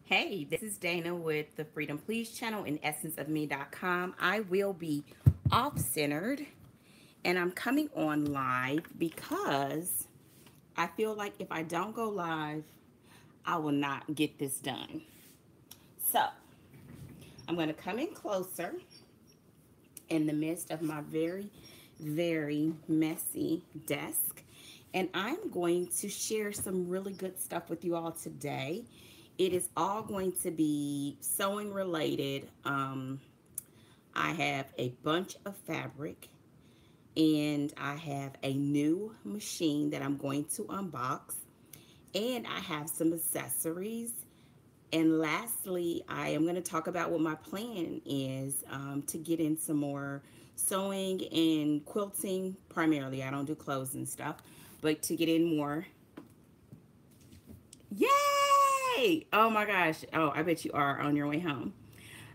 Hey, this is Dana with the Freedom Please channel and essenceofme.com. I will be off centered and I'm coming on live because I feel like if I don't go live, I will not get this done. So I'm going to come in closer in the midst of my very messy desk. And I'm going to share some really good stuff with you all today. It is all going to be sewing related. I have a bunch of fabric and I have a new machine that I'm going to unbox. And I have some accessories. And lastly, I am going to talk about what my plan is to get in some more sewing and quilting. Primarily, I don't do clothes and stuff, but to get in more. Yay! Oh my gosh. Oh, I bet you are on your way home.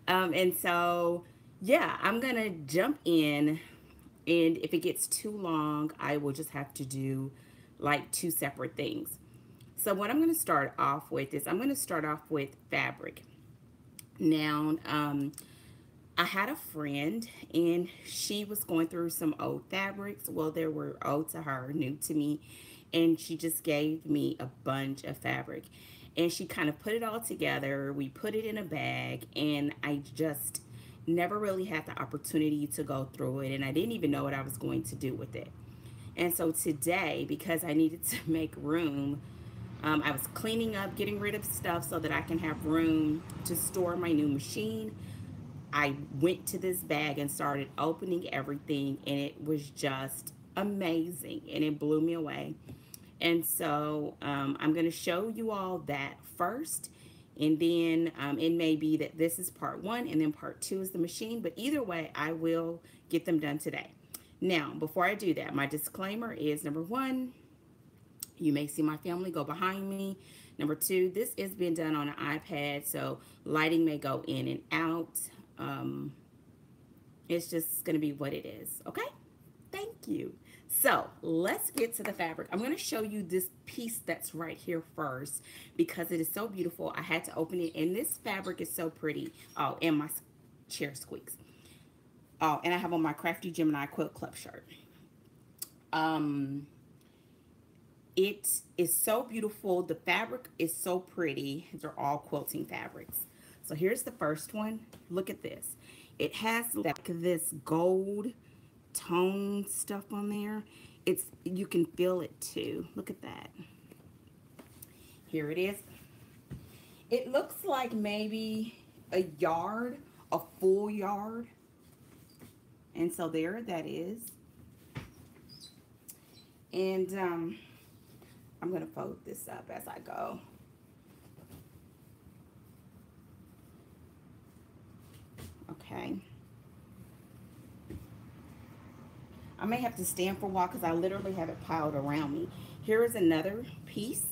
And so, yeah, I'm going to jump in. And if it gets too long, I will just have to do like two separate things. So what I'm going to start off with is I'm going to start off with fabric. Now, I had a friend and she was going through some old fabrics. Well, they were old to her, new to me. And she just gave me a bunch of fabric. And she kind of put it all together. We put it in a bag and I just never really had the opportunity to go through it. And I didn't even know what I was going to do with it. And so today, because I needed to make room, I was cleaning up, getting rid of stuff so that I can have room to store my new machine. I went to this bag and started opening everything, and it was just amazing, and it blew me away. And so I'm going to show you all that first, and then it may be that this is part one, and then part two is the machine, but either way, I will get them done today. Now, before I do that, my disclaimer is number one, you may see my family go behind me. Number two, this is being done on an iPad, so lighting may go in and out. Um, it's just going to be what it is, okay? Thank you. So let's get to the fabric. I'm going to show you this piece that's right here first because it is so beautiful. I had to open it, and this fabric is so pretty. Oh, and my chair squeaks. Oh, and I have on my Crafty Gemini Quilt Club shirt. Um, It is so beautiful. The fabric is so pretty. They're all quilting fabrics. So here's the first one. Look at this. It has like this gold tone stuff on there. You can feel it too. Look at that. Here it is. It looks like maybe a yard, a full yard. And so there that is. And I'm going to fold this up as I go. Okay. I may have to stand for a while because I literally have it piled around me. Here is another piece.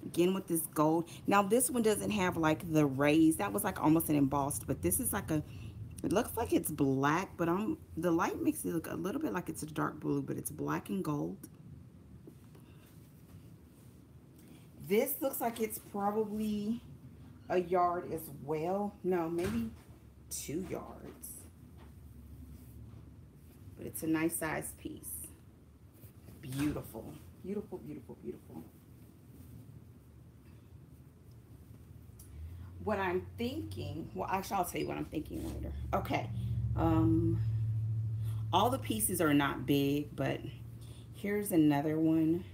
Again with this gold. Now this one doesn't have like the rays. That was like almost an embossed, but this is like it looks like it's black, but the light makes it look a little bit like it's a dark blue, but it's black and gold. This looks like it's probably a yard as well. No, maybe 2 yards. But it's a nice size piece. Beautiful. Beautiful, beautiful, beautiful. What I'm thinking, well, actually, I'll tell you what I'm thinking later. Okay. All the pieces are not big, but here's another one.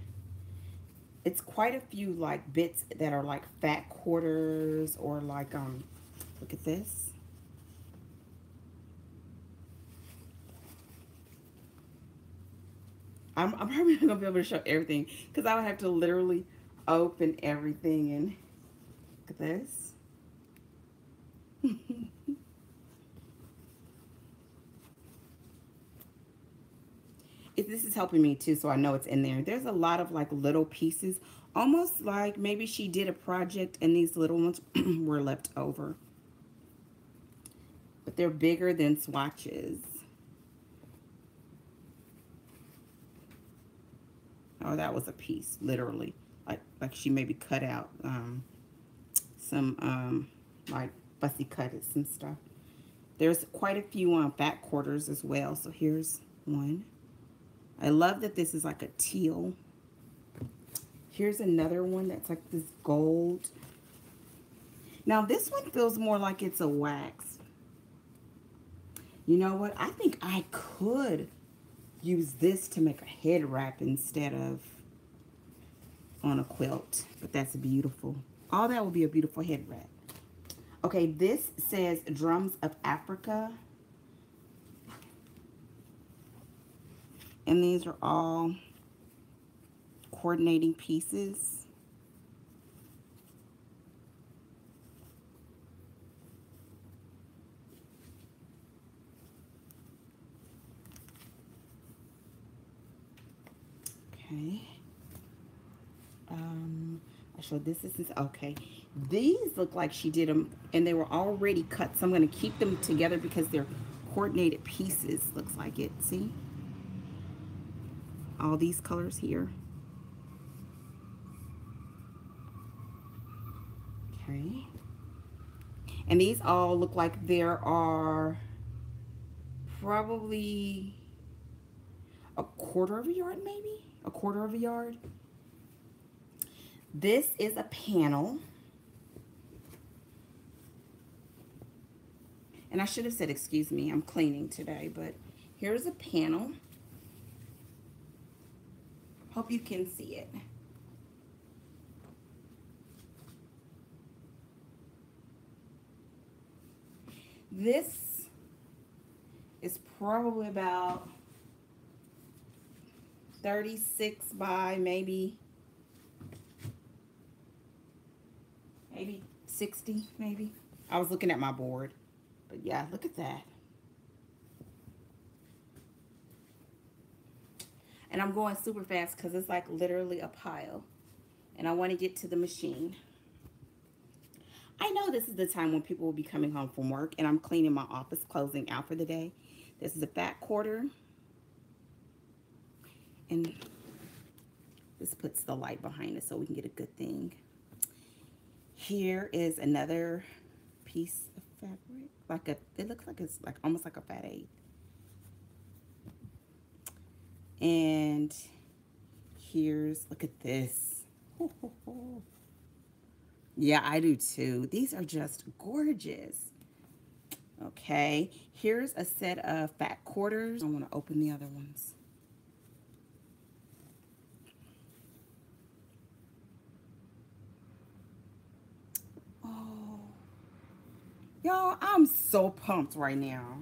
It's quite a few like bits that are like fat quarters or like look at this. I'm probably not gonna be able to show everything because I would have to literally open everything and look at this. This is helping me too, so I know it's in there. There's a lot of like little pieces, almost like maybe she did a project and these little ones were left over. But they're bigger than swatches. Oh, that was a piece, literally. like she maybe cut out some like fussy cut it some stuff. There's quite a few back quarters as well. So here's one. I love that this is like a teal. Here's another one that's like this gold. Now this one feels more like it's a wax. You know what? I think I could use this to make a head wrap instead of on a quilt. But that's beautiful. All that will be a beautiful head wrap. Okay, this says Drums of Africa. And these are all coordinating pieces. Okay. I showed this is okay. These look like she did them and they were already cut, so I'm going to keep them together because they're coordinated pieces. Looks like it. See? All these colors here. Okay. And these all look like there are probably a quarter of a yard, maybe? A quarter of a yard. This is a panel. And I should have said, excuse me, I'm cleaning today, but here's a panel. Hope you can see it. This is probably about 36 by maybe 60, maybe. I was looking at my board, but yeah, look at that. And I'm going super fast because it's like literally a pile. And I want to get to the machine. I know this is the time when people will be coming home from work and I'm cleaning my office, closing out for the day. This is a fat quarter. And this puts the light behind it so we can get a good thing. Here is another piece of fabric. It looks like it's like almost like a fat 8. And here's, look at this. Yeah, I do too. These are just gorgeous. Okay, here's a set of fat quarters. I want to open the other ones. Oh, y'all, I'm so pumped right now.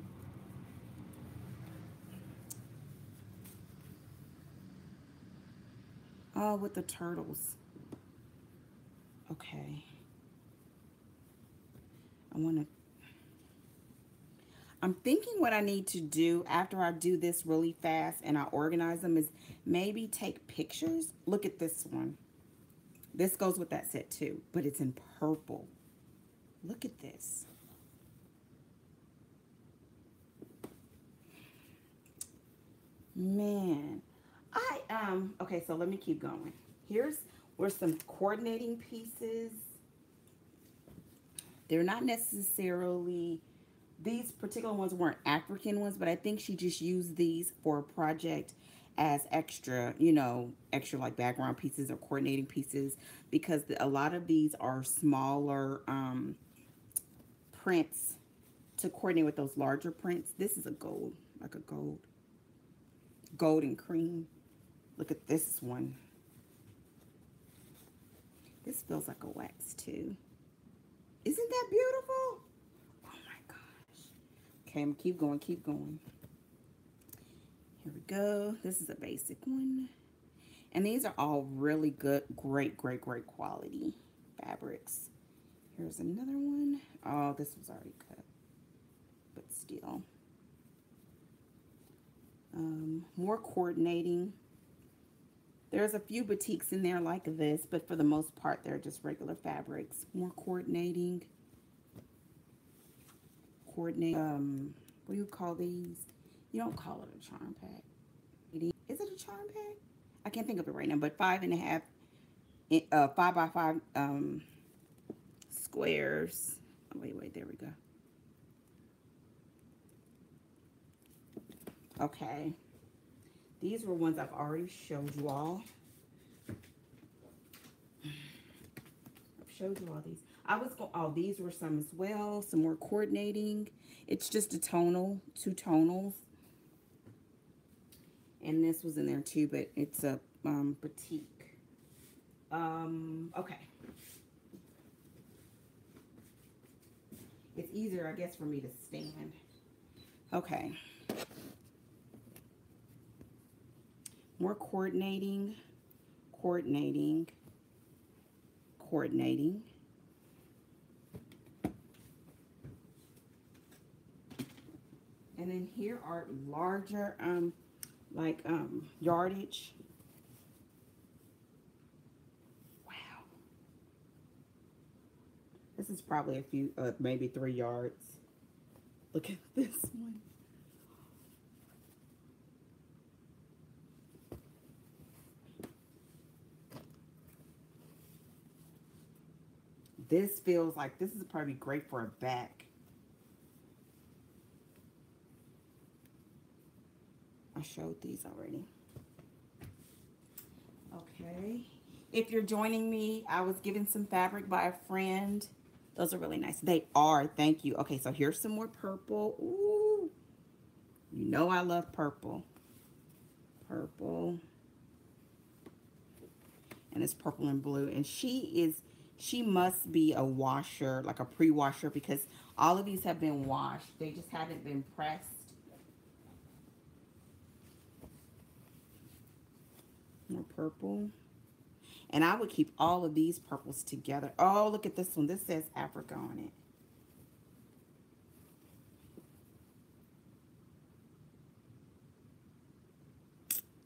Oh, with the turtles. Okay. I'm thinking what I need to do after I do this really fast and I organize them is maybe take pictures. Look at this one. This goes with that set too, but it's in purple. Look at this. Man, okay, so let me keep going. Here's where some coordinating pieces. They're not necessarily, these particular ones weren't African ones, but I think she just used these for a project as extra, you know, extra like background pieces or coordinating pieces, because a lot of these are smaller prints to coordinate with those larger prints. This is a gold, like a gold and cream. Look at this one. This feels like a wax too. Isn't that beautiful? Oh my gosh. Okay, I'm gonna keep going, keep going. Here we go. This is a basic one. And these are all really good, great quality fabrics. Here's another one. Oh, this was already cut, but still. More coordinating. There's a few boutiques in there like this, but for the most part, they're just regular fabrics. More coordinating. What do you call these? You don't call it a charm pack. Is it a charm pack? I can't think of it right now, but 5.5 5 by 5 squares. Oh, wait, there we go. Okay, these were ones I've already showed you all. I've showed you all these. I was going, oh, these were some as well. Some more coordinating. It's just a tonal, 2 tonals. And this was in there too, but it's a batik. Okay. It's easier, I guess, for me to stand. Okay. More coordinating, coordinating, coordinating. And then here are larger, yardage. Wow. This is probably a few, maybe 3 yards. Look at this one. This feels like this is probably great for a back. I showed these already. Okay. If you're joining me, I was given some fabric by a friend. Those are really nice. They are. Thank you. Okay, so here's some more purple. Ooh. You know I love purple. Purple. And it's purple and blue. And she must be a washer, like a pre-washer, because all of these have been washed. They just haven't been pressed. More purple. And I would keep all of these purples together. Oh, look at this one. This says Africa on it.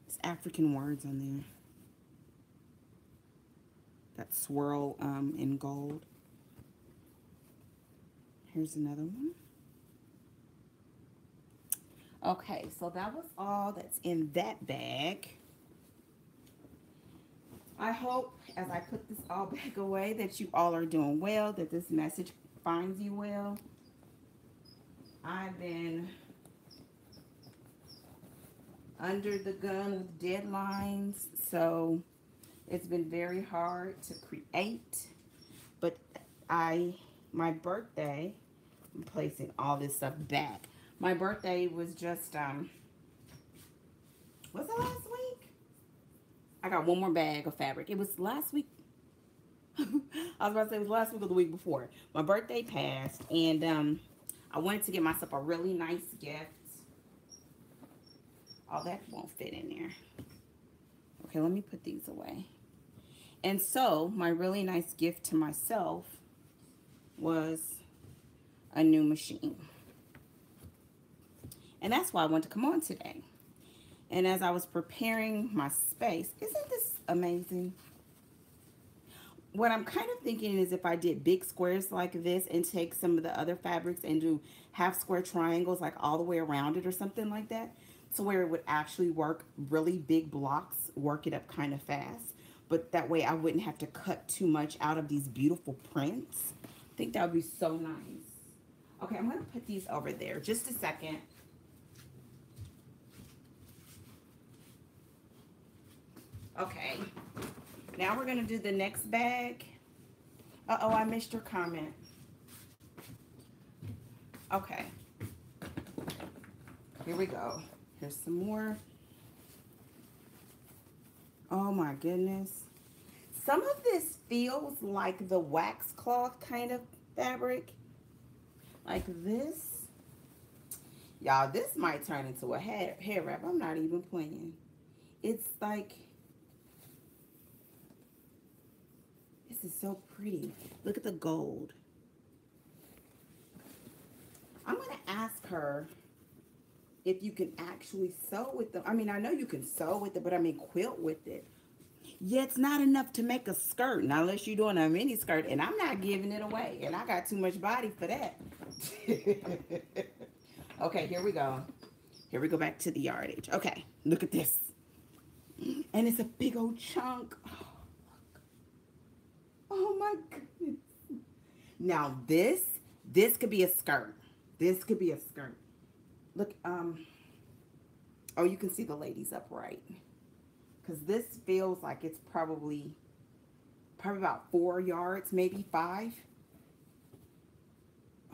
It's African words on there. That swirl in gold. Here's another one. Okay, so that was all that's in that bag. I hope as I put this all back away that you all are doing well, that this message finds you well. I've been under the gun with deadlines, so it's been very hard to create. But my birthday, I'm placing all this stuff back. My birthday was just, was it last week? I got one more bag of fabric. It was last week. I was about to say it was last week or the week before. My birthday passed, and I wanted to get myself a really nice gift. Oh, that won't fit in there. Okay, let me put these away. And so, my really nice gift to myself was a new machine. And that's why I wanted to come on today. And as I was preparing my space, isn't this amazing? What I'm kind of thinking is if I did big squares like this and take some of the other fabrics and do half square triangles like all the way around it or something like that, so where it would actually work, really big blocks, work it up kind of fast. But that way I wouldn't have to cut too much out of these beautiful prints. I think that would be so nice. Okay, I'm going to put these over there. Just a second. Okay, now we're going to do the next bag. Uh-oh, I missed your comment. Okay, here we go. Here's some more. Oh my goodness. Some of this feels like the waxcloth kind of fabric. Like this. Y'all, this might turn into a hair wrap. I'm not even playing. It's like... This is so pretty. Look at the gold. I'm going to ask her if you can actually sew with them. I mean, I know you can sew with it, but I mean quilt with it. Yeah, it's not enough to make a skirt. Now, unless you're doing a mini skirt, and I'm not giving it away. And I got too much body for that. Okay, here we go. Here we go back to the yardage. Okay, look at this. And it's a big old chunk. Oh, look. Oh my goodness. Now this could be a skirt. This could be a skirt. Look, oh, you can see the ladies upright. Because this feels like it's probably about 4 yards, maybe 5.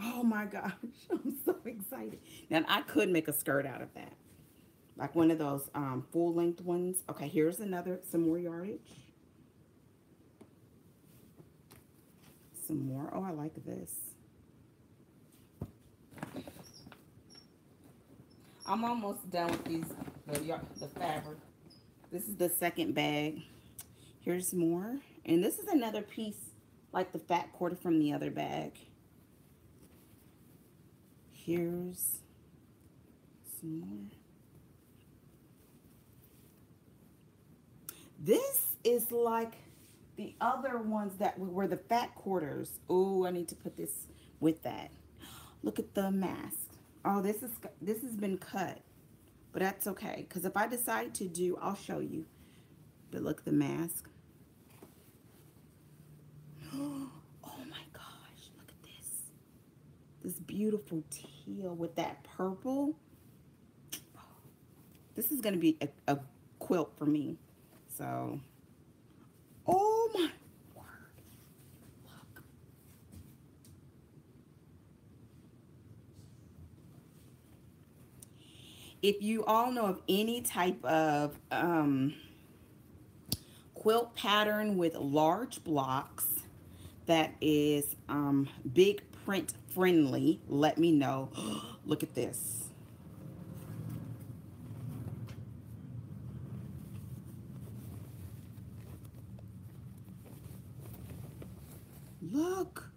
Oh my gosh, I'm so excited. Now I could make a skirt out of that. Like one of those full length ones. Okay, here's some more yardage. Some more. Oh, I like this. I'm almost done with the fabric. This is the second bag. Here's more. And this is another piece like the fat quarter from the other bag. Here's some more. This is like the other ones that were the fat quarters. Oh, I need to put this with that. Look at the mask. Oh, this has been cut, but that's okay. Because if I decide to do, I'll show you. But look, the mask. Oh my gosh, look at this. This beautiful teal with that purple. This is going to be a quilt for me. So, oh my word. Look. If you all know of any type of quilt pattern with large blocks that is big print friendly, let me know. Look at this. Look.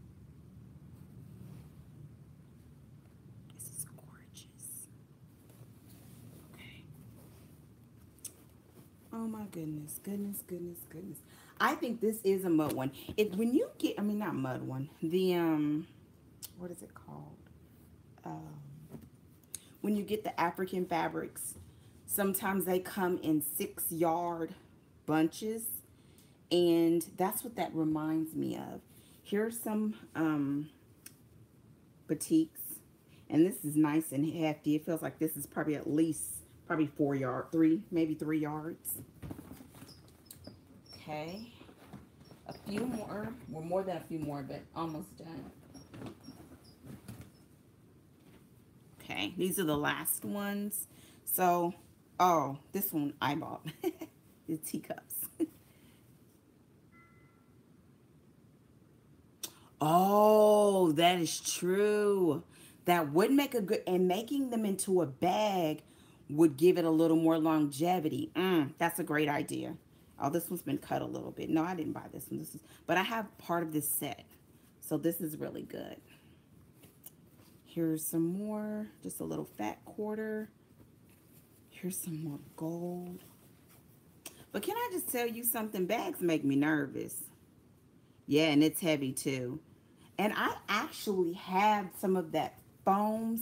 This is gorgeous. Okay. Oh my goodness, goodness, goodness, goodness. I think this is a mud one. When you get, I mean not mud one, the what is it called? When you get the African fabrics, sometimes they come in 6-yard bunches, and that's what that reminds me of. Here's some batiks, and this is nice and hefty. It feels like this is probably at least 4 yards, maybe 3 yards. Okay, a few more. Well, more than a few more, but almost done. Okay, these are the last ones. So, oh, this one I bought. The teacups. Oh, that is true. That would make a good, and making them into a bag would give it a little more longevity. That's a great idea. Oh, this one's been cut a little bit. No, I didn't buy this one. But I have part of this set. So this is really good. Here's some more, just a little fat quarter. Here's some more gold. But can I just tell you something? Bags make me nervous. Yeah, and it's heavy too. And I actually have some of that foam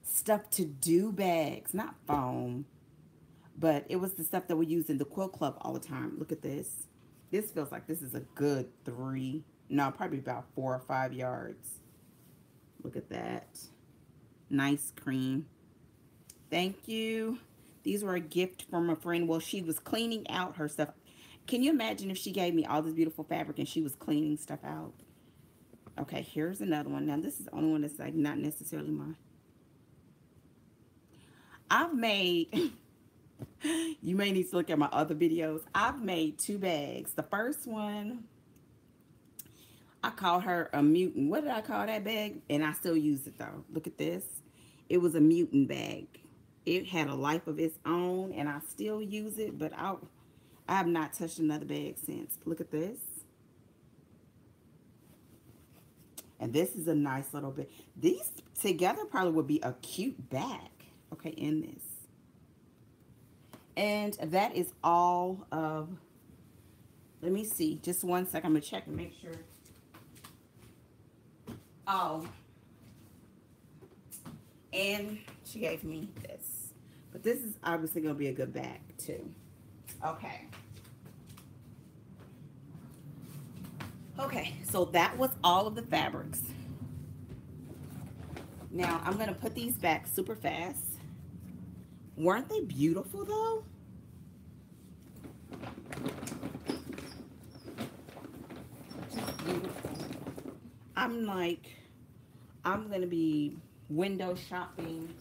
stuff to do bags. Not foam, but it was the stuff that we use in the quilt club all the time. Look at this. This feels like this is a good 3, no, probably about 4 or 5 yards. Look at that. Nice cream. Thank you. These were a gift from a friend. Well, she was cleaning out her stuff. Can you imagine if she gave me all this beautiful fabric and she was cleaning stuff out? Okay, here's another one. Now, this is the only one that's like not necessarily mine. I've made, you may need to look at my other videos. I've made 2 bags. The first one, I called her a mutant. What did I call that bag? And I still use it though. Look at this. It was a mutant bag. It had a life of its own, and I still use it, but I have not touched another bag since. Look at this. And this is a nice little bit. These together probably would be a cute bag. Okay, in this. And that is all of, let me see. Just one second. I'm going to check and make sure. Oh. And she gave me this. But this is obviously going to be a good bag, too. Okay. Okay, so that was all of the fabrics. Now I'm gonna put these back super fast. Weren't they beautiful though? Just beautiful. I'm like, I'm gonna be window shopping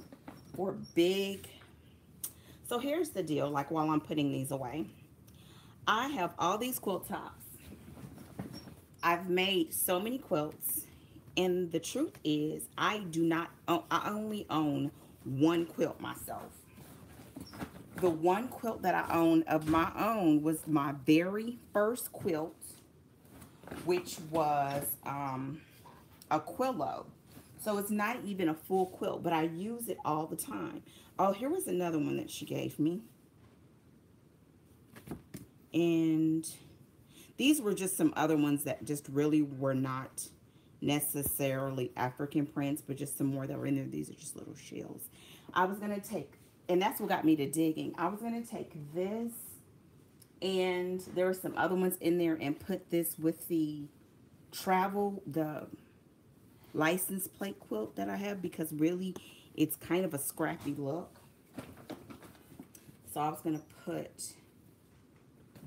for big. So here's the deal, like while I'm putting these away, I have all these quilt tops. I've made so many quilts, and the truth is I do not own, I only own one quilt myself. The one quilt that I own of my own was my very first quilt, which was a Quillo. So it's not even a full quilt, but I use it all the time. Oh, here was another one that she gave me. And these were just some other ones that just really were not necessarily African prints, but just some more that were in there. These are just little shells. I was going to take, and that's what got me to digging. I was going to take this, and there were some other ones in there, and put this with the the license plate quilt that I have, because really it's kind of a scrappy look. So I was going to put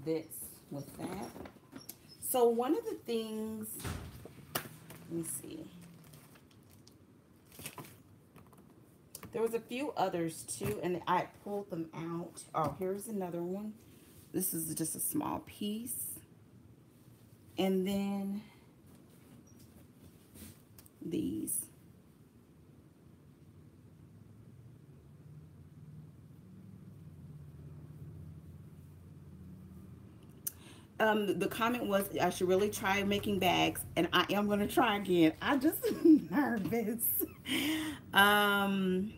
this with that. So one of the things, let me see. There was a few others too, and I pulled them out. Oh, here's another one. This is just a small piece. And then these. The comment was I should really try making bags, and I am going to try again. I just nervous. Um,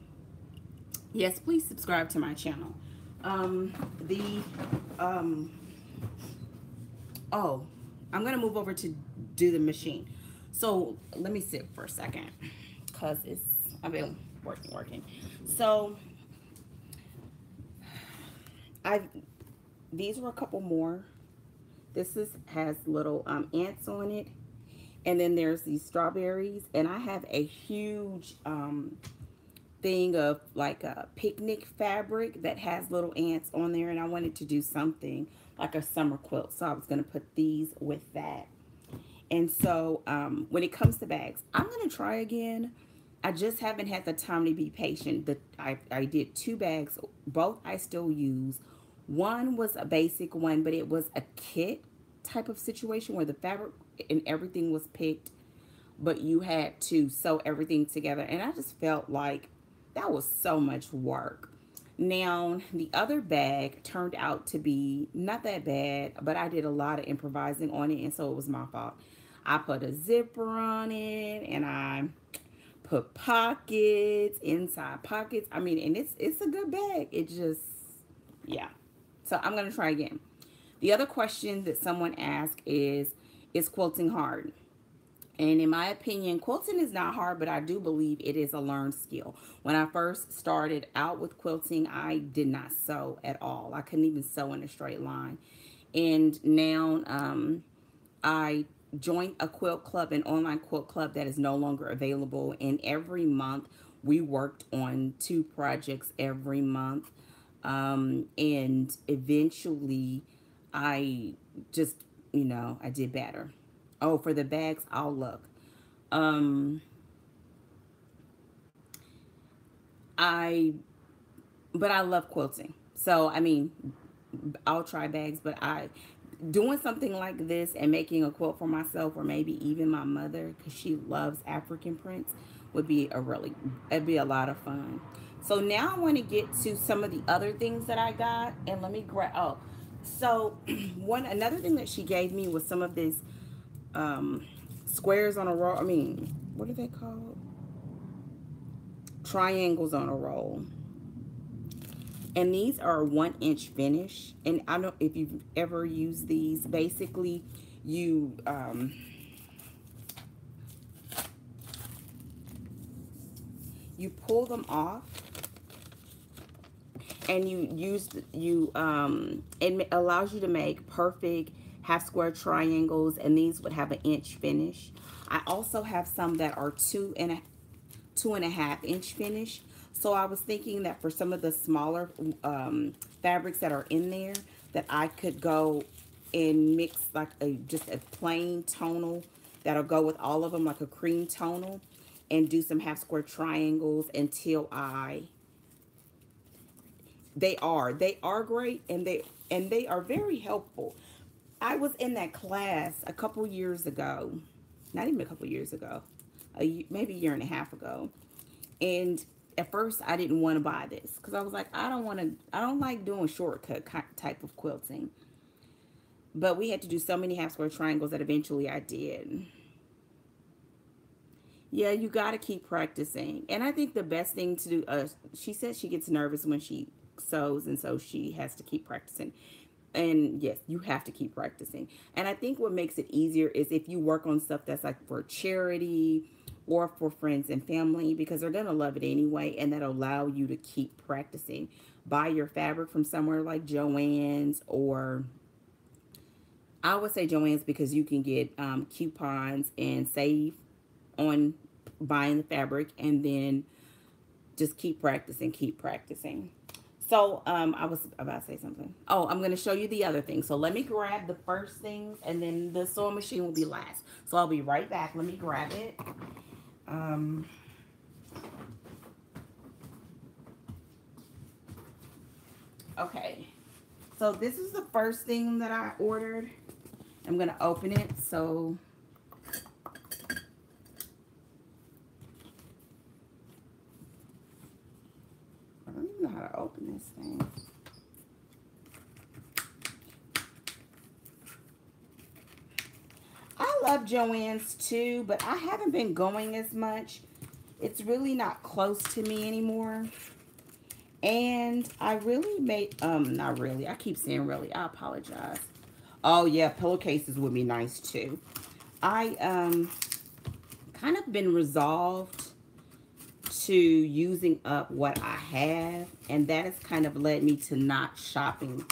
yes, please subscribe to my channel. Um, the oh, I'm going to move over to do the machine. So let me sit for a second, because I've been working. So these were a couple more. This has little ants on it. And then there's these strawberries. And I have a huge thing of like a picnic fabric that has little ants on there. And I wanted to do something like a summer quilt. So I was going to put these with that. And so when it comes to bags, I'm going to try again. I just haven't had the time to be patient. I did 2 bags. Both I still use. One was a basic one, but it was a kit type of situation where the fabric and everything was picked, but you had to sew everything together. And I just felt like that was so much work. Now, the other bag turned out to be not that bad, but I did a lot of improvising on it, and so it was my fault. I put a zipper on it, and I put pockets, inside pockets. I mean, and it's a good bag. It just, yeah. So I'm going to try again. The other question that someone asked is quilting hard? And in my opinion, quilting is not hard, but I do believe it is a learned skill. When I first started out with quilting, I did not sew at all. I couldn't even sew in a straight line. And now I joined a quilt club, an online quilt club that is no longer available. And every month we worked on 2 projects every month. And eventually I just, I did better. Oh, for the bags, I'll look. But I love quilting. So, I mean, I'll try bags, but doing something like this and making a quilt for myself, or maybe even my mother, because she loves African prints, would be it'd be a lot of fun. So now I want to get to some of the other things that I got, and let me so another thing that she gave me was some of these squares on a roll. I mean, what are they called? Triangles on a roll. And these are 1-inch finish. And I don't know if you've ever used these. Basically, you pull them off, and it allows you to make perfect half square triangles, and these would have an inch finish. I also have some that are 2.5 inch finish. So I was thinking that for some of the smaller fabrics that are in there, that I could go and mix like just a plain tonal that'll go with all of them, like a cream tonal, and do some half square triangles until they are great, and they are very helpful. I was in that class a couple years ago, not even a couple years ago, maybe a year and a half ago. And at first I didn't want to buy this because I was like, I don't like doing shortcut type of quilting. But we had to do so many half square triangles that eventually I did. Yeah, you got to keep practicing. And I think the best thing to do, she said she gets nervous when she sews, and so she has to keep practicing. And yes, you have to keep practicing. And I think what makes it easier is if you work on stuff that's like for charity or for friends and family, because they're going to love it anyway, and that'll allow you to keep practicing. Buy your fabric from somewhere like Joann's, or I would say Joann's because you can get coupons and save on buying the fabric, and then just keep practicing, keep practicing. So I was about to say something. Oh, I'm going to show you the other thing. So let me grab the first things, and then the sewing machine will be last. So I'll be right back. Let me grab it. Okay. So this is the first thing that I ordered. I'm going to open it. So I don't even know how to open this thing. I love Joann's too, but I haven't been going as much. It's really not close to me anymore. And I really made, not really. I keep saying really. I apologize. Oh, yeah, pillowcases would be nice too. I, kind of been resolved to using up what I have, and that has kind of led me to not shopping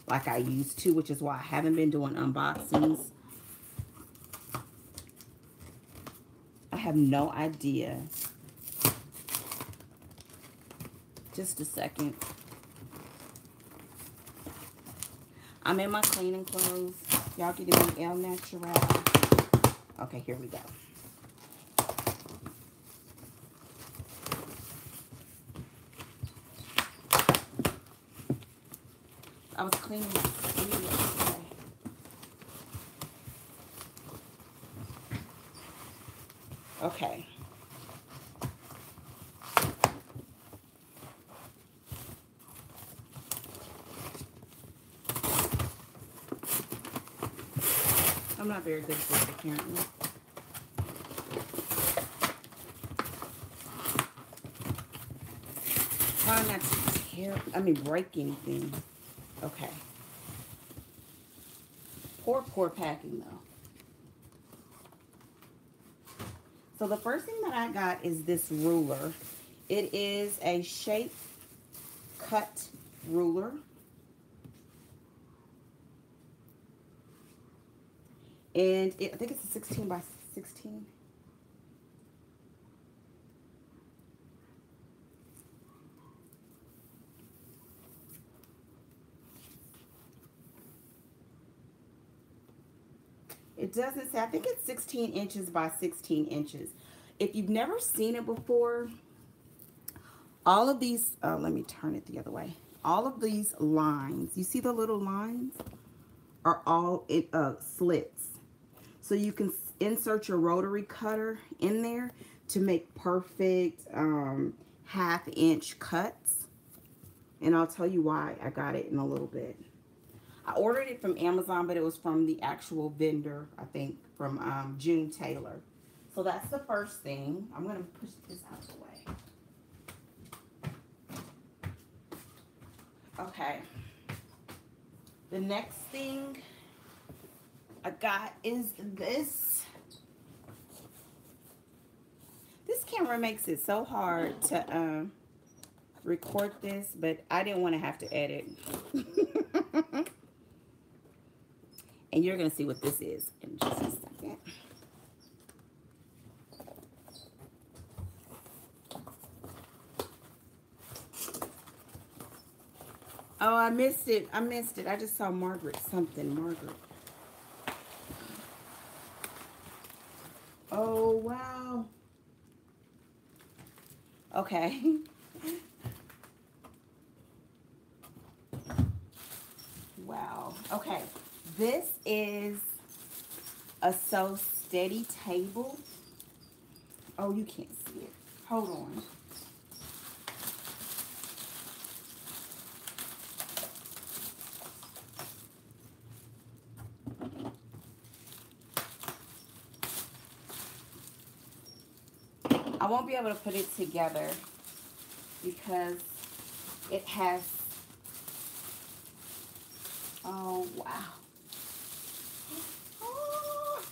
like I used to, which is why I haven't been doing unboxings. I have no idea. Just a second. I'm in my cleaning clothes. Y'all getting me El Natural. Okay, here we go. I was cleaning my sleeve yesterday. Okay. I'm not very good at this, apparently. Try not to break anything. Okay. Poor packing, though. So the first thing that I got is this ruler. It is a shape cut ruler. And I think it's a 16 by 16. It doesn't say, I think it's 16 inches by 16 inches. If you've never seen it before, all of these, let me turn it the other way. All of these lines, you see the little lines, are all slits. So you can insert your rotary cutter in there to make perfect half-inch cuts. And I'll tell you why I got it in a little bit. I ordered it from Amazon, but it was from the actual vendor, I think, from June Taylor. So that's the first thing. I'm going to push this out of the way. Okay. The next thing I got is this. This camera makes it so hard to record this, but I didn't want to have to edit. And you're going to see what this is in just a second. Oh, I missed it. I missed it. I just saw Margaret something. Margaret. Oh, wow. Okay. Wow. Okay. This is a So Steady table. Oh, you can't see it. Hold on. I won't be able to put it together because it has, oh, wow. Oh,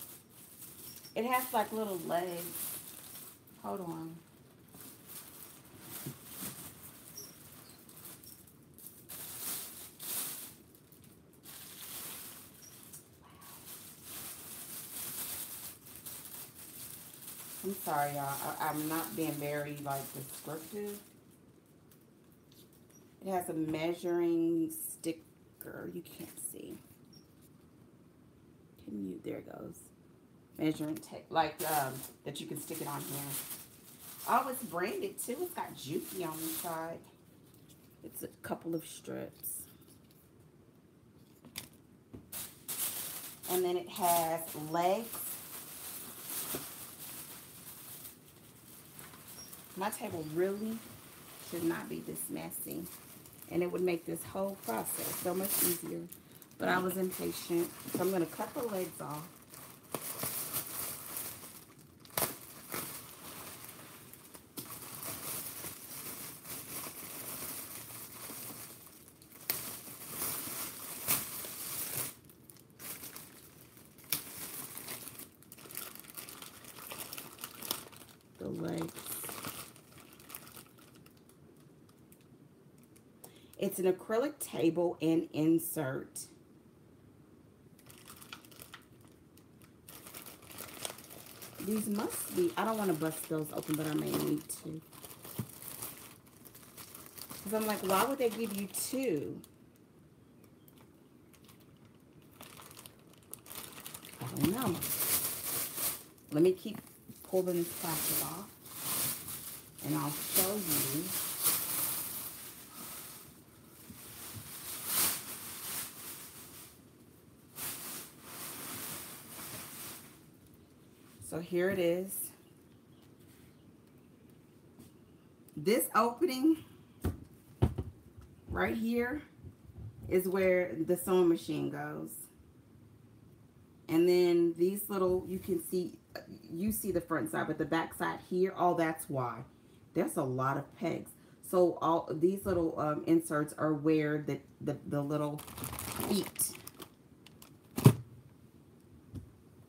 it has like little legs. Hold on. I'm sorry, y'all. I'm not being very, like, descriptive. It has a measuring sticker. You can't see. Can you? There it goes. Measuring tape. Like, that you can stick it on here. Oh, it's branded, too. It's got Juki on the side. It's a couple of strips. And then it has legs. My table really should not be this messy. And it would make this whole process so much easier. But I was impatient. So I'm going to cut the legs off. The legs. It's an acrylic table and insert. These must be, I don't want to bust those open, but I may need to. Because I'm like, why would they give you two? I don't know. Let me keep pulling this plastic off. And I'll show you. So here it is. This opening right here is where the sewing machine goes. And then these little, you can see, you see the front side, but the back side here, oh, that's why. There's a lot of pegs. So all these little inserts are where the little feet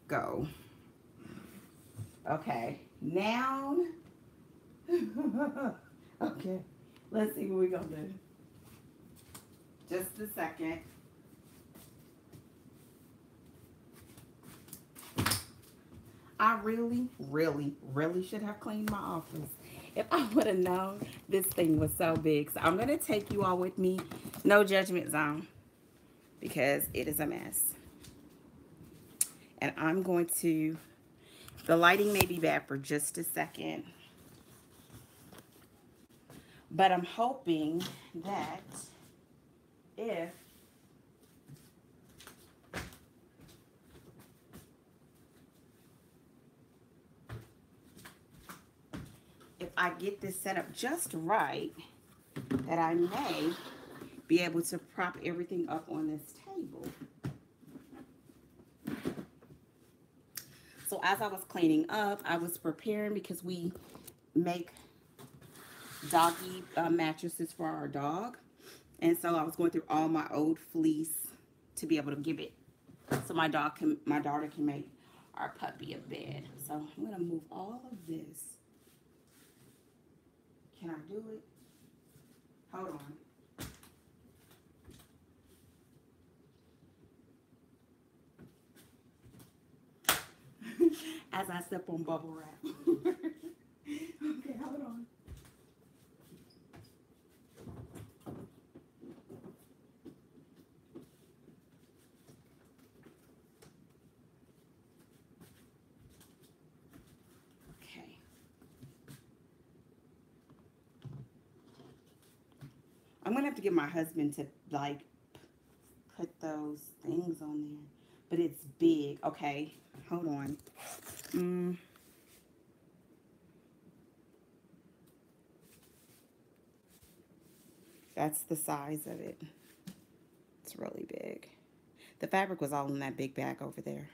go. Okay, now, okay, let's see what we're gonna do. Just a second. I really should have cleaned my office. If I would have known this thing was so big. So I'm gonna take you all with me. No judgment zone. Because it is a mess. And I'm going to, the lighting may be bad for just a second. But I'm hoping that if I get this set up just right, that I may be able to prop everything up on this table. So as I was cleaning up, I was preparing because we make doggy mattresses for our dog. And so I was going through all my old fleece to be able to give it so my daughter can make our puppy a bed. So I'm going to move all of this. Can I do it? Hold on. as I step on bubble wrap. Okay, hold on. Okay. I'm gonna have to get my husband to like put those things on there. But it's big. Okay, hold on. That's the size of it. It's really big. The fabric was all in that big bag over there.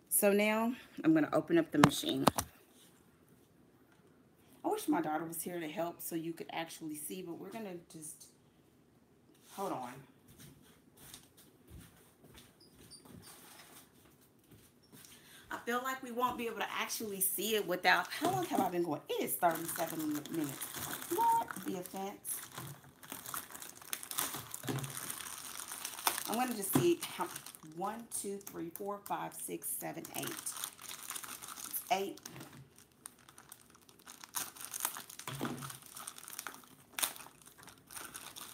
So now I'm going to open up the machine. I wish my daughter was here to help so you could actually see, but we're going to just, hold on. I feel like we won't be able to actually see it without, how long have I been going? It is 37 minutes. Lord, the offense. I'm going to just see how, 1, 2, 3, 4, 5, 6, 7, 8. 8.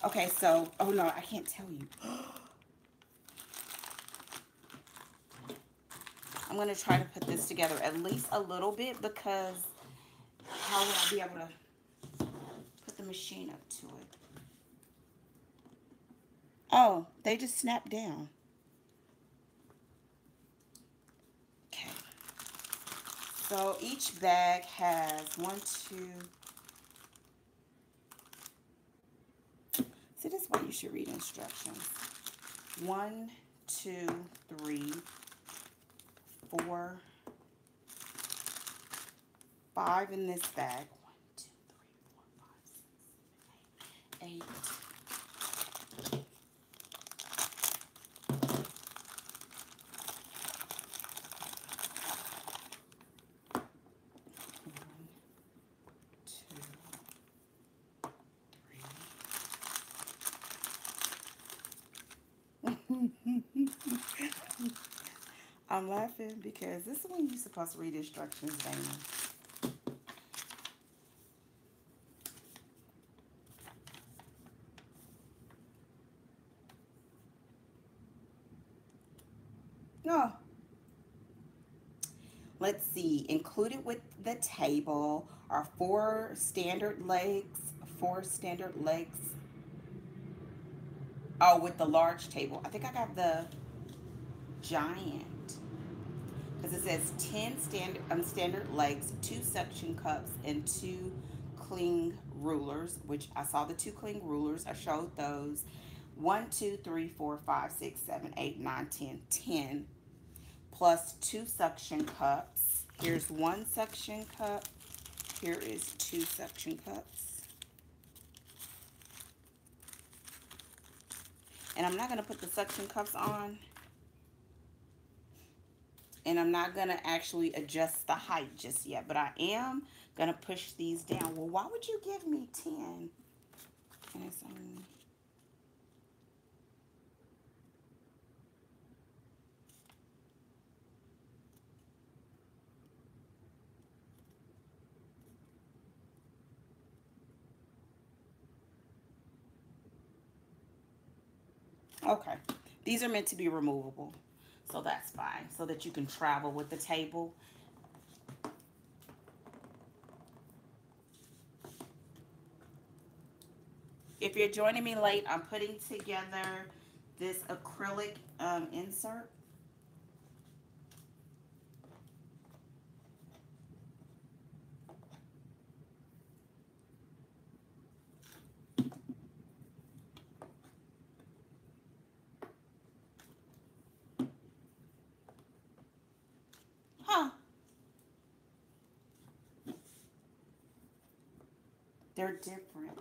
Okay, so, oh no, I can't tell you. I'm going to try to put this together at least a little bit because how will I be able to put the machine up to it? Oh, they just snapped down. Okay. So each bag has 1, 2. See, this is why you should read instructions. 1, 2, 3, 4, 5 in this bag. 1, 2, 3, 4, 5, 6, 7, 8. 8. I'm laughing because this is when you're supposed to read instructions, Dana. No. Let's see. Included with the table are 4 standard legs. 4 standard legs. Oh, with the large table. I think I got the giant. Because it says 10 standard legs, 2 suction cups, and 2 cling rulers, which I saw the 2 cling rulers. I showed those. 1, 2, 3, 4, 5, 6, 7, 8, 9, 10. 10 plus 2 suction cups. Here's 1 suction cup. Here is 2 suction cups. And I'm not going to put the suction cups on. And I'm not going to actually adjust the height just yet. But I am going to push these down. Well, why would you give me 10? And it's only... Okay. These are meant to be removable. So that's fine. So that you can travel with the table. If you're joining me late, I'm putting together this acrylic insert. Huh. They're different.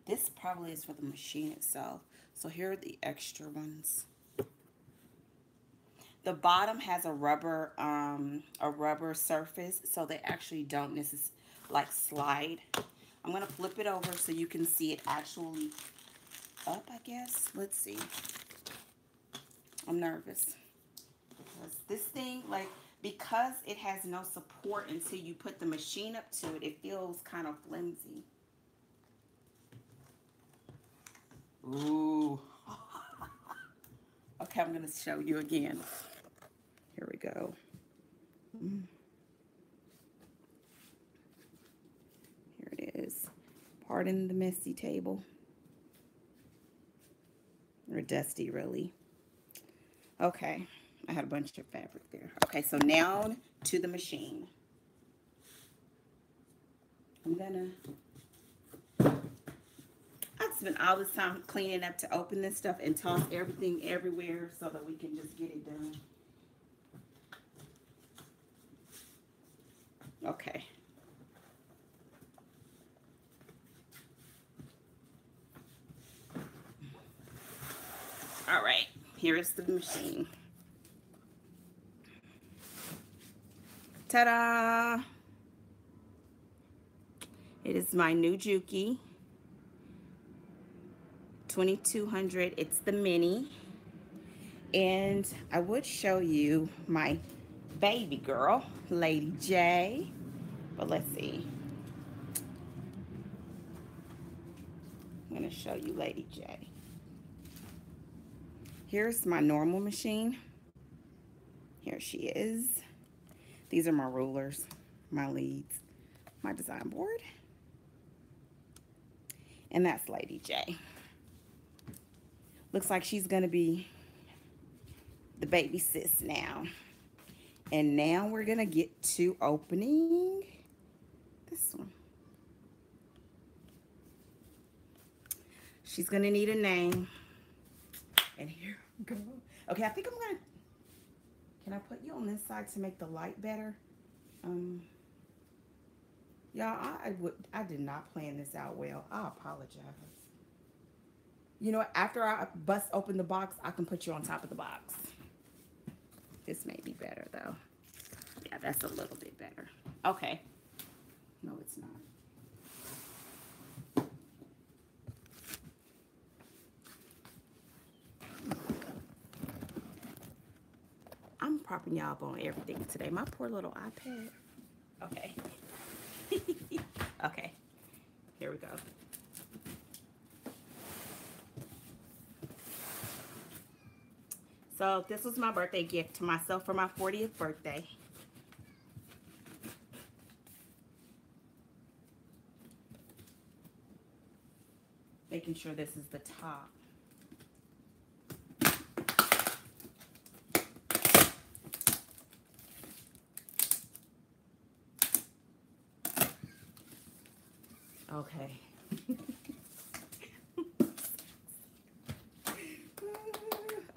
This probably is for the machine itself. So here are the extra ones. The bottom has a rubber surface, so they actually don't necessarily like slide. I'm gonna flip it over so you can see it actually up, I guess. Let's see. I'm nervous because This thing, like, because it has no support until you put the machine up to it, it feels kind of flimsy. Ooh. Okay, I'm going to show you again. Here we go. Here it is. Pardon the messy table. Or dusty, really. Okay, I had a bunch of fabric there. Okay, so now to the machine. I'm gonna, I spent all this time cleaning up to open this stuff and toss everything everywhere so that we can just get it done. Okay. All right, here is the machine. Ta-da! It is my new Juki 2200. It's the mini. And I would show you my baby girl, Lady J. But let's see. I'm going to show you Lady J. Here's my normal machine. Here she is. These are my rulers, my leads, my design board. And that's Lady J. Looks like she's going to be the baby sis now. And now we're going to get to opening this one. She's going to need a name. And here we go. Okay, I think I'm going to, can I put you on this side to make the light better? Y'all, I did not plan this out well. I apologize. You know what? After I bust open the box, I can put you on top of the box. This may be better, though. Yeah, that's a little bit better. Okay. No, it's not. I'm propping y'all up on everything today. My poor little iPad. Okay. Okay. Here we go. So this was my birthday gift to myself for my 40th birthday. Making sure this is the top. Okay.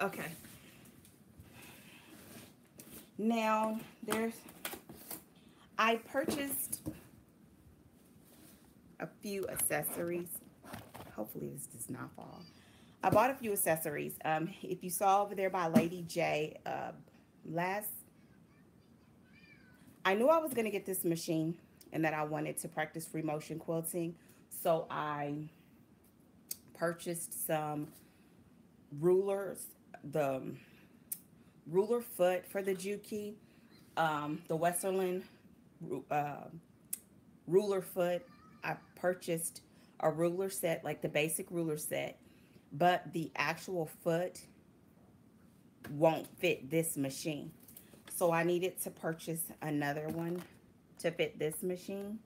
Okay. Now, I purchased a few accessories. Hopefully this does not fall. I bought a few accessories. If you saw over there by Lady J, I knew I was going to get this machine and that I wanted to practice free motion quilting. So I purchased some rulers, the ruler foot for the Juki, the Westerland ruler foot. I purchased a ruler set, like the basic ruler set, but the actual foot won't fit this machine. So I needed to purchase another one to fit this machine.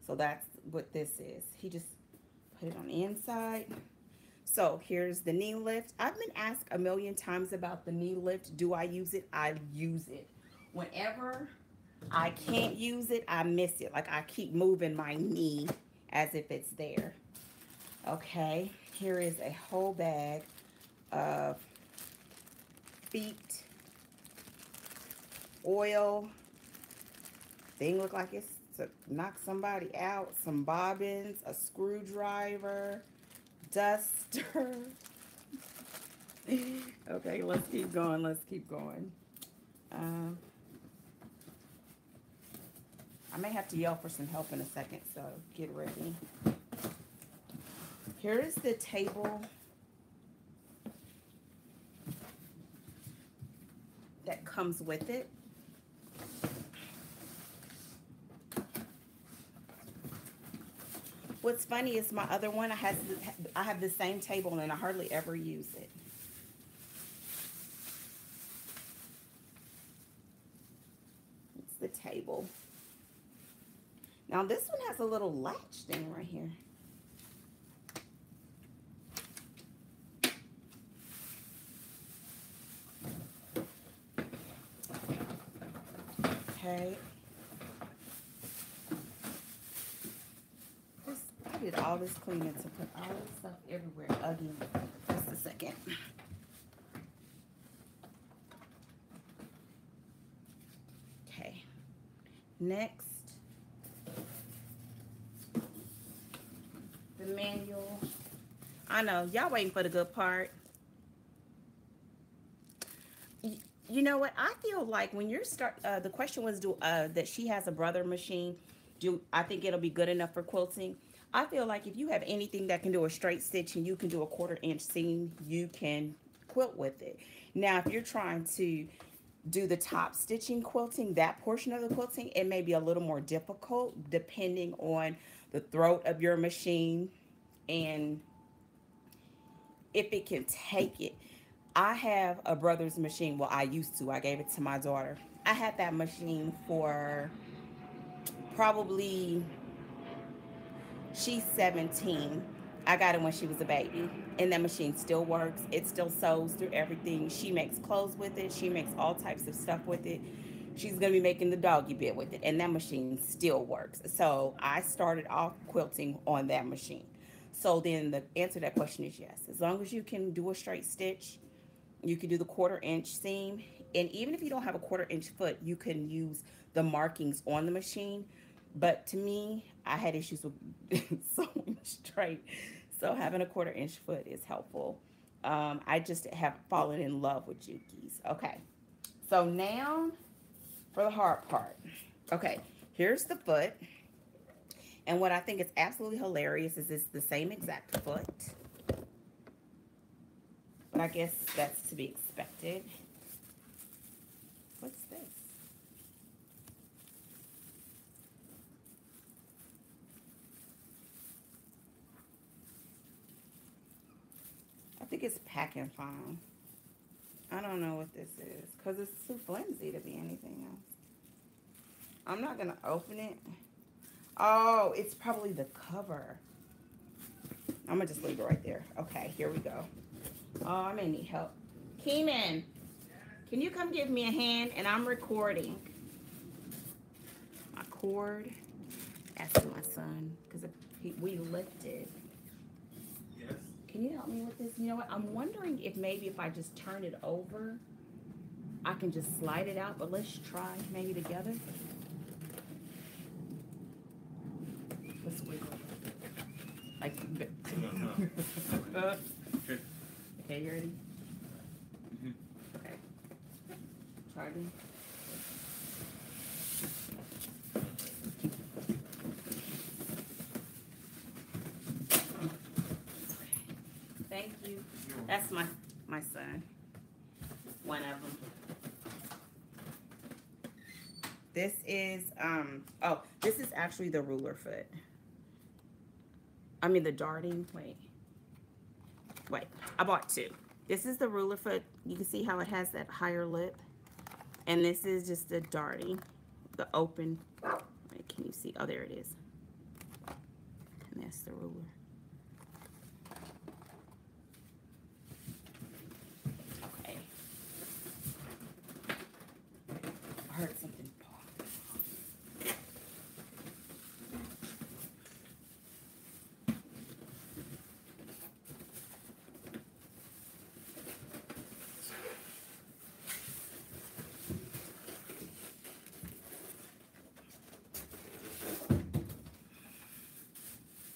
So that's what this is. He just put it on the inside. So here's the knee lift. I've been asked a million times about the knee lift. Do I use it? I use it. Whenever I can't use it, I miss it. Like I keep moving my knee as if it's there. Okay, here is a whole bag of feet oil. Thing look like it's to knock somebody out. Some bobbins, a screwdriver, duster. Okay, let's keep going. Let's keep going. I may have to yell for some help in a second, so get ready. Here is the table. comes with it. What's funny is my other one, I have the same table and I hardly ever use it. It's the table. Now this one has a little latch thing right here. Okay. I did all this cleaning to put all this stuff everywhere again. Just a second. Okay. Next, the manual. I know, y'all waiting for the good part. You know what? I feel like when you're the question was, do that she has a brother machine. Do I think it'll be good enough for quilting? I feel like if you have anything that can do a straight stitch and you can do a 1/4 inch seam, you can quilt with it. Now, if you're trying to do the top stitching quilting, that portion of the quilting, it may be a little more difficult depending on the throat of your machine and if it can take it. I have a brother's machine. Well, I used to. I gave it to my daughter. I had that machine for probably, she's 17. I got it when she was a baby. And that machine still works. It still sews through everything. She makes clothes with it. She makes all types of stuff with it. She's going to be making the doggy bed with it. And that machine still works. So I started off quilting on that machine. So then the answer to that question is yes. As long as you can do a straight stitch, you can do the 1/4 inch seam. And even if you don't have a 1/4 inch foot, you can use the markings on the machine. But to me, I had issues with sewing straight. So having a 1/4 inch foot is helpful. I just have fallen in love with Juki's. Okay. So now for the hard part. Okay. Here's the foot. And what I think is absolutely hilarious is it's the same exact foot. But I guess that's to be expected. What's this? I think it's packing foam. I don't know what this is because it's too flimsy to be anything else. I'm not going to open it. Oh, it's probably the cover. I'm going to just leave it right there. Okay, here we go. Oh, I may need help. Keenan, can you come give me a hand? And I'm recording. My cord. Asking my son because we lifted. Yes. Can you help me with this? You know what? I'm wondering if maybe if I just turn it over, I can just slide it out. But let's try maybe together. Let's wiggle. Like. Okay, you ready? Okay. Try again. Thank you. That's my son. One of them. This is oh, this is actually the ruler foot. I mean the darting. Wait, I bought two. This is the ruler foot. You can see how it has that higher lip. And this is just the darting, the open. Wait, can you see? Oh, there it is. And that's the ruler. Okay. I heard something pop.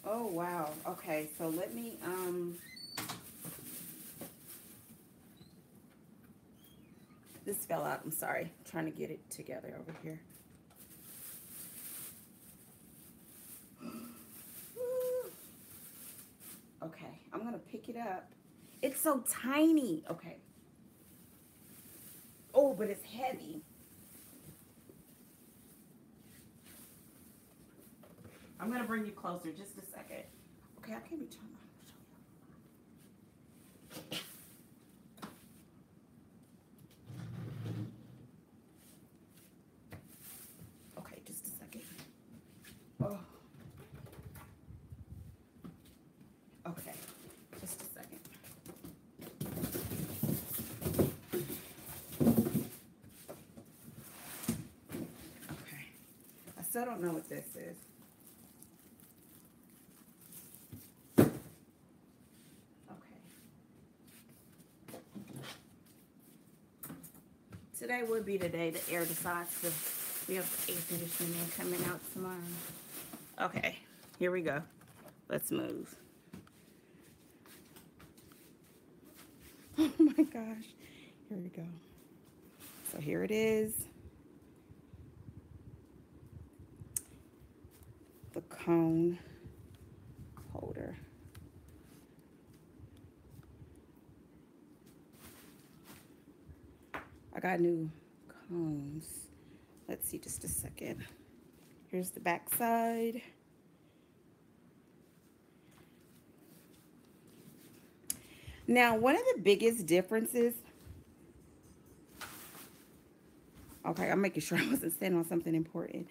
Oh, wow. Okay, so let me, this fell out. I'm sorry. I'm trying to get it together over here. Okay, I'm going to pick it up. It's so tiny. Okay. Oh, Oh, but it's heavy. I'm going to bring you closer just a second. Okay, I can't be turned on. Okay, just a second. Oh, okay. Just a second. Okay. I still don't know what this is. Okay. Today would be the day the air decides to, we have air conditioning coming out tomorrow. Okay, here we go. Let's move. Oh my gosh. Here we go. So here it is. The cone holder. I got new cones. Let's see, just a second. Here's the back side. Now, one of the biggest differences, okay, I'm making sure I wasn't standing on something important.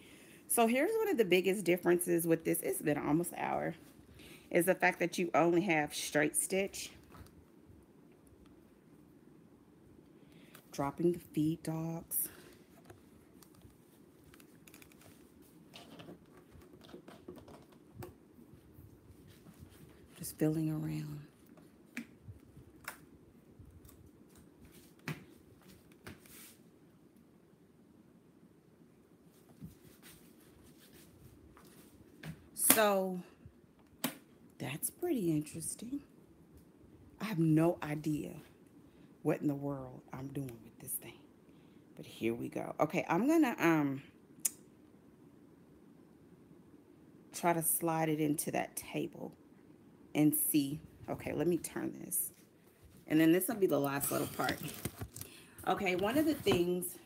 So here's one of the biggest differences with this. It's been almost an hour. Is the fact that you only have straight stitch. Dropping the feed dogs. Just filling around. So that's pretty interesting. I have no idea what in the world I'm doing with this thing. But here we go. Okay, I'm gonna try to slide it into that table and see. Okay, let me turn this. And then this will be the last little part. Okay, one of the things,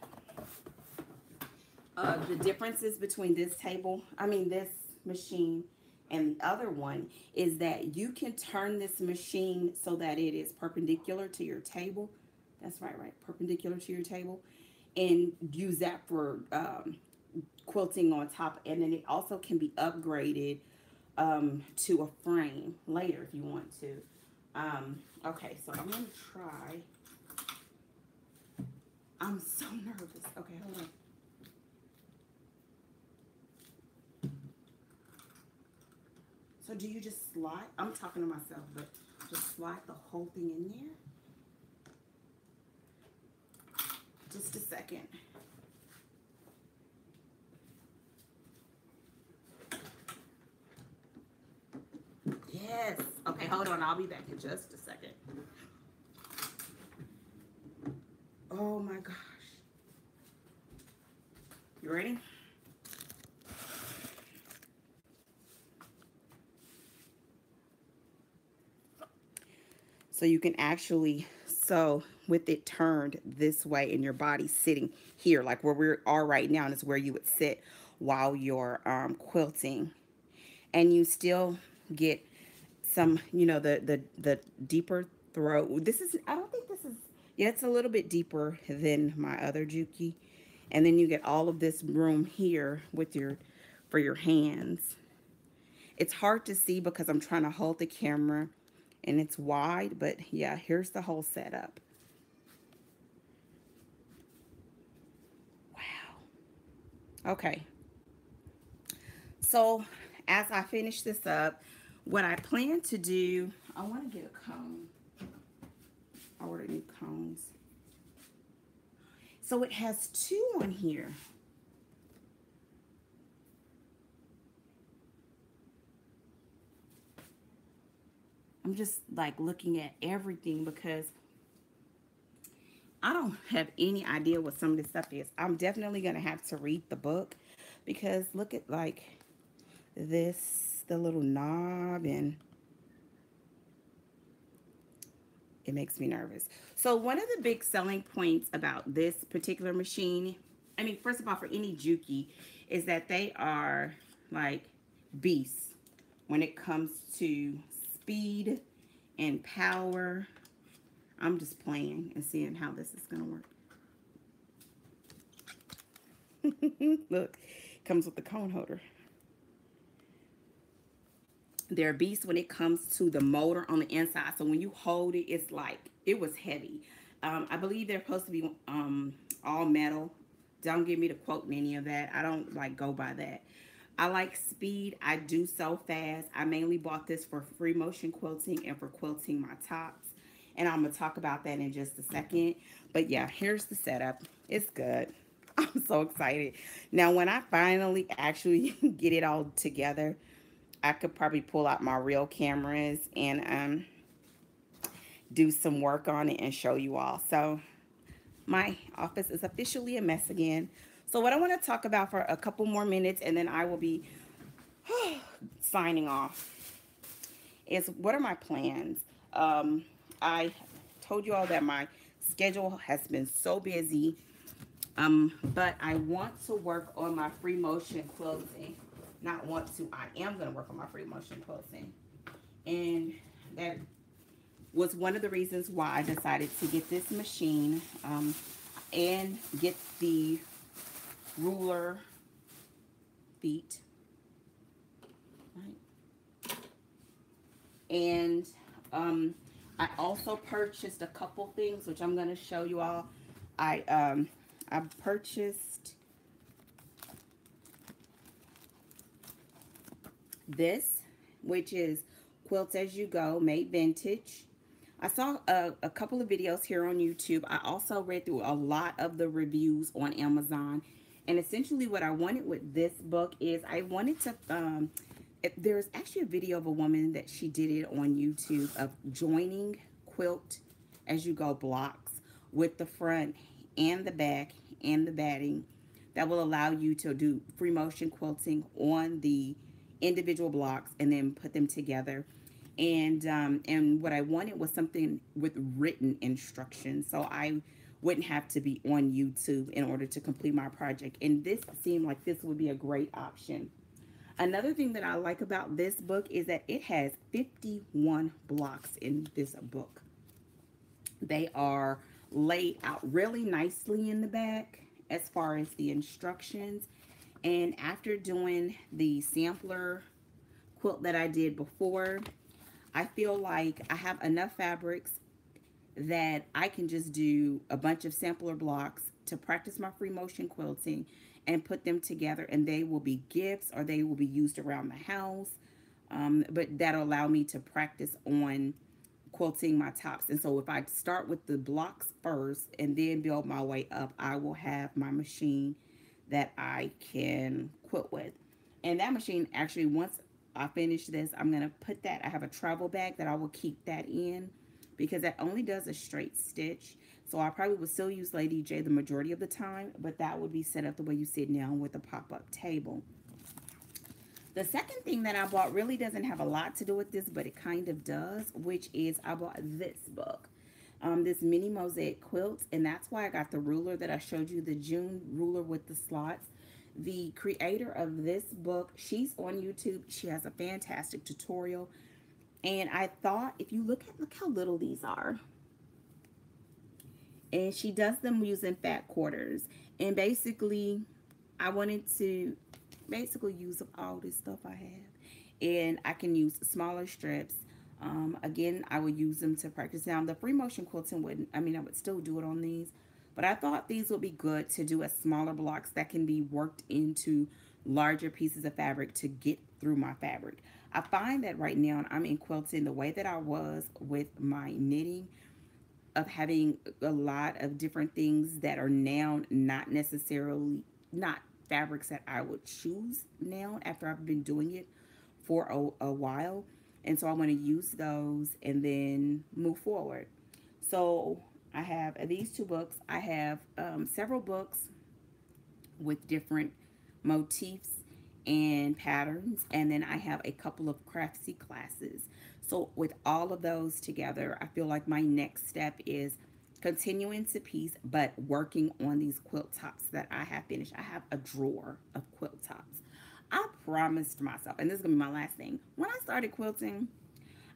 the differences between this this machine and the other one is that you can turn this machine so that it is perpendicular to your table. That's right, perpendicular to your table. And use that for quilting on top. And then it also can be upgraded to a frame later if you want to. Okay, so I'm going to try. I'm so nervous. Okay, hold on. So do you just slide? I'm talking to myself, but just slide the whole thing in there? Just a second. Yes. Okay, hold on. I'll be back in just a second. Oh my gosh. You ready? So you can actually sew with it turned this way and your body sitting here, like where we are right now, and it's where you would sit while you're quilting. And you still get some, the deeper throat. This is, I don't think this is, yeah, it's a little bit deeper than my other Juki. And then you get all of this room here with for your hands. It's hard to see because I'm trying to hold the camera and it's wide, but yeah, here's the whole setup. Wow. Okay. So as I finish this up, what I plan to do, I want to get a cone. I ordered new cones. So it has two on here. I'm just like looking at everything because I don't have any idea what some of this stuff is. I'm definitely going to have to read the book because look at like this, the little knob, and It makes me nervous. So one of the big selling points about this particular machine, I mean, first of all, for any Juki, is that they are like beasts when it comes to speed and power. I'm just playing and seeing how this is going to work. Look, comes with the cone holder. They're beasts when it comes to the motor on the inside. So when you hold it, it's like, it was heavy. I believe they're supposed to be all metal. Don't give me to quoting any of that. I don't like go by that. I like speed. I do so fast. I mainly bought this for free motion quilting and for quilting my tops. And I'm going to talk about that in just a second. But yeah, here's the setup. It's good. I'm so excited. Now, when I finally actually get it all together, I could probably pull out my real cameras and do some work on it and show you all. So my office is officially a mess again. So what I want to talk about for a couple more minutes and then I will be signing off is what are my plans. I told you all that my schedule has been so busy, but I want to work on my free motion quilting. Not want to, I am going to work on my free motion quilting. And that was one of the reasons why I decided to get this machine and get the ruler feet. Right. And I also purchased a couple things, which I'm going to show you all. I purchased this, which is Quilt As You Go, made vintage. I saw a couple of videos here on YouTube. I also read through a lot of the reviews on Amazon. And essentially what I wanted with this book is I wanted to, there's actually a video of a woman that she did it on YouTube of joining Quilt As You Go blocks with the front and the back and the batting that will allow you to do free motion quilting on the individual blocks and then put them together. And what I wanted was something with written instructions, so I wouldn't have to be on YouTube in order to complete my project. And this seemed like this would be a great option. Another thing that I like about this book is that it has 51 blocks in this book. They are laid out really nicely in the back as far as the instructions. And after doing the sampler quilt that I did before, I feel like I have enough fabrics that I can just do a bunch of sampler blocks to practice my free motion quilting and put them together, and they will be gifts or they will be used around the house. But that'll allow me to practice on quilting my tops. And so if I start with the blocks first and then build my way up, I will have my machine that I can quilt with. And that machine, actually, once I finish this, I'm going to put that, I have a travel bag that I will keep that in because that only does a straight stitch. So I probably would still use Lady J the majority of the time, but that would be set up the way you sit down with a pop-up table. The second thing that I bought really doesn't have a lot to do with this, but it kind of does, which is I bought this book. This mini mosaic quilt, and that's why I got the ruler that I showed you, the June ruler with the slots. The creator of this book, she's on YouTube. She has a fantastic tutorial. And I thought, if you look how little these are. And she does them using fat quarters. And basically, I wanted to basically use up all this stuff I have. And I can use smaller strips. Again, I would use them to practice. Now, the free motion quilting wouldn't, I mean, I would still do it on these. But I thought these would be good to do as smaller blocks that can be worked into larger pieces of fabric to get through my fabric. I find that right now I'm in quilting the way that I was with my knitting, of having a lot of different things that are now not necessarily, not fabrics that I would choose now after I've been doing it for a while. And so I want to use those and then move forward. So I have these two books. I have several books with different motifs and patterns, and then I have a couple of craftsy classes. So with all of those together, I feel like my next step is continuing to piece, but working on these quilt tops that I have finished. I have a drawer of quilt tops. I promised myself, and this is gonna be my last thing. When I started quilting,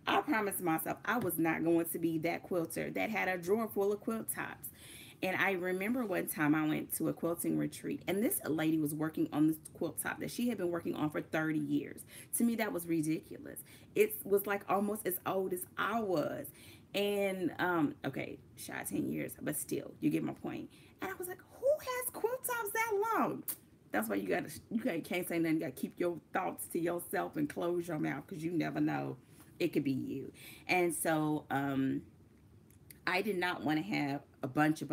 I promised myself I was not going to be that quilter that had a drawer full of quilt tops. And I remember one time I went to a quilting retreat, and this lady was working on this quilt top that she had been working on for 30 years. To me, that was ridiculous. It was like almost as old as I was. And, okay, shy 10 years, but still, you get my point. And I was like, who has quilt tops that long? That's why can't say nothing. You gotta keep your thoughts to yourself and close your mouth, because you never know. It could be you. And so, I did not want to have a bunch of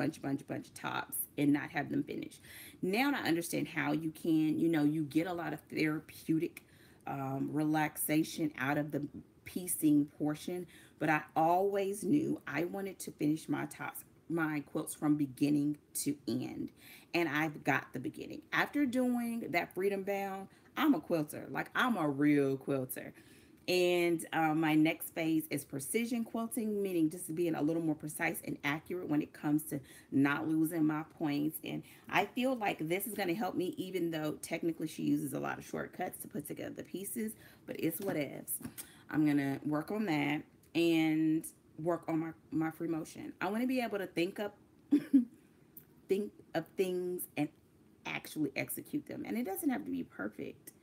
tops and not have them finished. Now I understand how you can, you get a lot of therapeutic relaxation out of the piecing portion, but I always knew I wanted to finish my tops, my quilts from beginning to end. And I've got the beginning. After doing that Freedom Bound, I'm a quilter. Like, I'm a real quilter. And my next phase is precision quilting, meaning just being a little more precise and accurate when it comes to not losing my points. And I feel like this is going to help me, even though technically she uses a lot of shortcuts to put together the pieces, but it's whatevs. I'm going to work on that and work on my free motion. I want to be able to think of things and actually execute them. And it doesn't have to be perfect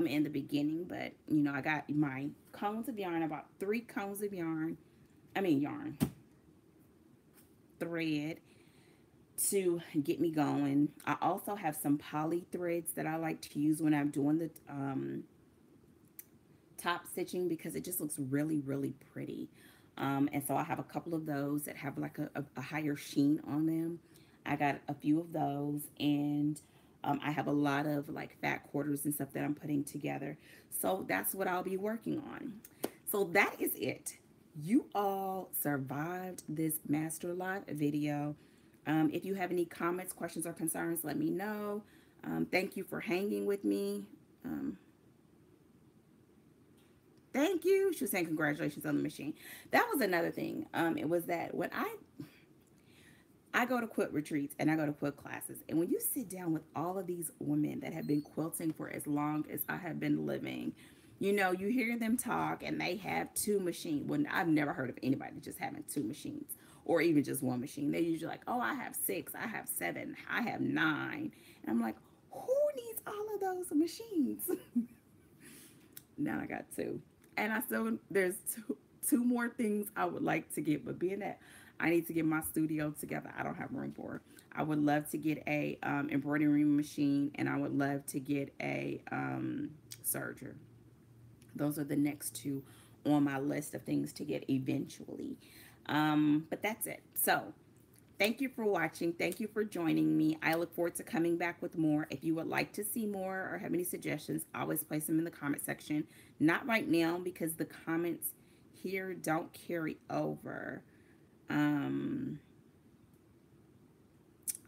in the beginning, but I got my cones of yarn, about 3 cones of yarn, yarn, thread to get me going. I also have some poly threads that I like to use when I'm doing the top stitching, because it just looks really, really pretty. And so I have a couple of those that have like a higher sheen on them. I got a few of those, and I have a lot of like fat quarters and stuff that I'm putting together. So that's what I'll be working on. So that is it. You all survived this Master Live video. If you have any comments, questions, or concerns, let me know. Thank you for hanging with me. Thank you. She was saying congratulations on the machine. That was another thing. It was that when I go to quilt retreats and I go to quilt classes, and when you sit down with all of these women that have been quilting for as long as I have been living, you hear them talk, and they have 2 machines. Well, I've never heard of anybody just having 2 machines, or even just 1 machine. They're usually like, oh, I have 6, I have 7, I have 9. And I'm like, who needs all of those machines? Now I got 2. And there's two more things I would like to get, but being that I need to get my studio together, I don't have room for it. I would love to get a embroidery machine, and I would love to get a serger. Those are the next 2 on my list of things to get eventually. But that's it. So thank you for watching. Thank you for joining me. I look forward to coming back with more. If you would like to see more or have any suggestions, always place them in the comment section. Not right now, because the comments here don't carry over.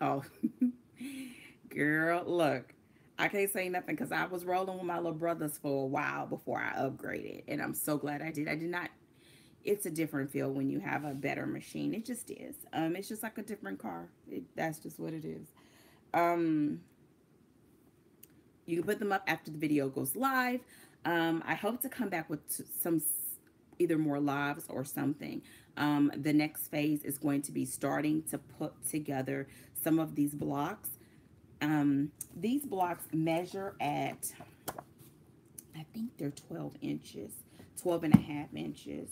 Oh, girl, look, I can't say nothing because I was rolling with my little brothers for a while before I upgraded, and I'm so glad I did. I did not. It's a different feel when you have a better machine. It just is. It's just like a different car. That's just what it is. You can put them up after the video goes live. I hope to come back with some either more lives or something. The next phase is going to be starting to put together some of these blocks. These blocks measure at, I think they're 12 inches, 12 and a half inches.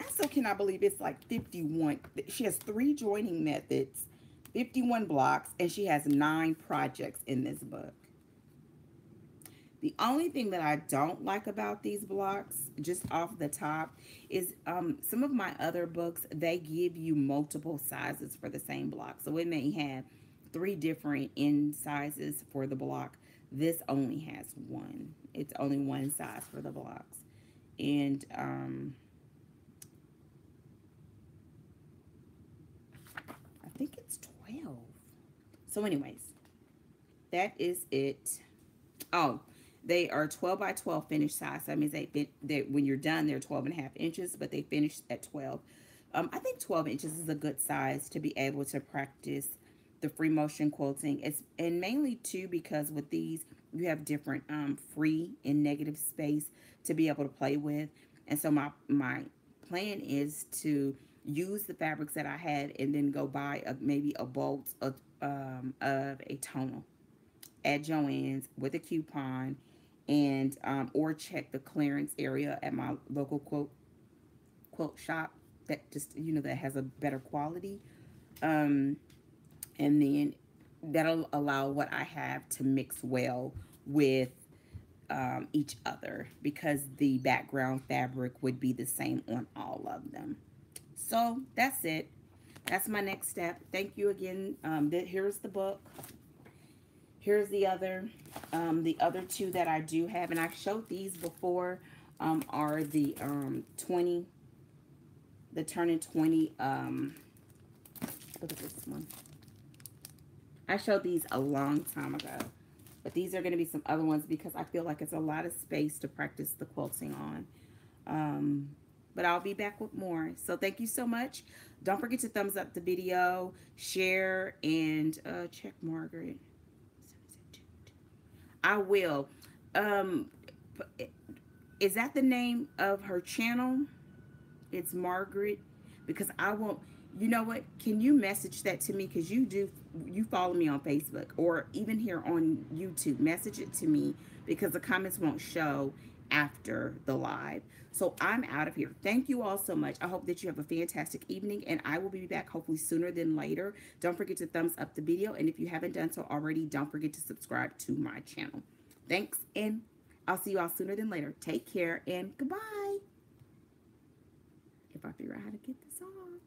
I still cannot believe it's like 51. She has 3 joining methods, 51 blocks, and she has 9 projects in this book. The only thing that I don't like about these blocks, just off the top, is some of my other books, they give you multiple sizes for the same block. So it may have 3 different end sizes for the block. This only has 1. It's only 1 size for the blocks. And I think it's 12. So anyways, that is it. Oh, They are 12 by 12 finished size. So that means when you're done, they're 12.5 inches, but they finish at 12. I think 12 inches is a good size to be able to practice the free motion quilting. And mainly too because with these you have different free and negative space to be able to play with. And so my plan is to use the fabrics that I had and then go buy maybe a bolt of a tonal at Joann's with a coupon, and or check the clearance area at my local quilt shop that just that has a better quality, um, and then that'll allow what I have to mix well with each other, because the background fabric would be the same on all of them. So that's it. That's my next step. Thank you again. Here's the book. Here's the other two that I do have, and I showed these before. Are the 20, the Turning 20. Look at this one. I showed these a long time ago, but these are going to be some other ones because I feel like it's a lot of space to practice the quilting on. But I'll be back with more. So thank you so much. Don't forget to thumbs up the video, share, and check Margaret. I will. Is that the name of her channel? It's Margaret, because I won't. You know what? Can you message that to me? Because you follow me on Facebook or even here on YouTube. Message it to me because the comments won't show after the live. So I'm out of here. Thank you all so much. I hope that you have a fantastic evening, and I will be back hopefully sooner than later. Don't forget to thumbs up the video, and if you haven't done so already, don't forget to subscribe to my channel. Thanks, and I'll see you all sooner than later. Take care, and goodbye. If I figure out how to get this off.